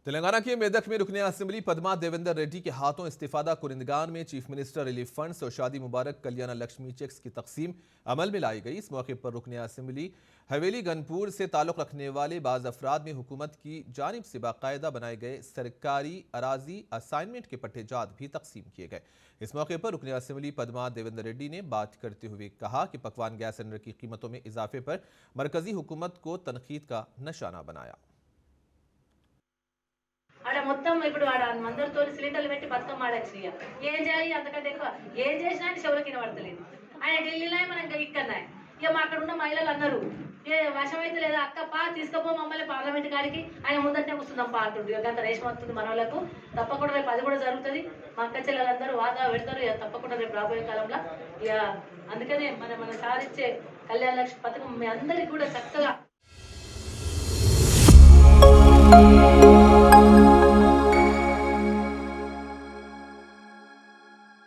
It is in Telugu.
तेलंगाना के मेदक में रुकने असेंबली पद्मा देवेंद्र रेड्डी के हाथों इस्तीफादा कुरिंदगान में चीफ मिनिस्टर रिलीफ फंड्स और शादी मुबारक कल्याण लक्ष्मी चेक्स की तकसीम अमल में लाई गई। इस मौके पर रुकने असेंबली हवेली गनपुर से ताल्लुक रखने वाले बाज अफराद में हुकूमत की जानिब से बाकायदा बनाए गए सरकारी अराजी असाइनमेंट के पट्टेजात भी तकसीम किए गए। इस मौके पर रुकने असेंबली पद्मा देवेंद्र रेड्डी ने बात करते हुए कहा कि पकवान गैस सिलेंडर की कीमतों में इजाफे पर मरकजी हुकूमत को तनकीद का निशाना बनाया। మొత్తం ఇప్పుడు ఆడ అందరితో సిలిండర్లు పెట్టి బతుకమ్మ ఆడొచ్చినాయి ఏం చేయాలి అంతకంటే ఎక్కువ ఏం చేసినా ఆయన చెవులకు వినబడతలేదు ఆయన ఢిల్లీలో మనం ఇక్కడనే ఇక మా అక్కడ ఉన్న మహిళలు అన్నారు ఏ వశమైతే లేదా అక్క పా తీసుకుపో మమ్మల్ని పార్లమెంట్ కాడికి ఆయన ముందంటే కూర్చుందాం పా అంటుండు ఇక అంత రేషం వస్తుంది మన వాళ్ళకు తప్పకుండా రేపు అది కూడా జరుగుతుంది మా అక్క చెల్లెలందరూ వాదా పెడతారు ఇక తప్పకుండా రేపు రాబోయే కాలంలో ఇక అందుకనే మనం సాధించే కళ్యాణ లక్ష్మి పథకం మీ అందరికీ కూడా చక్కగా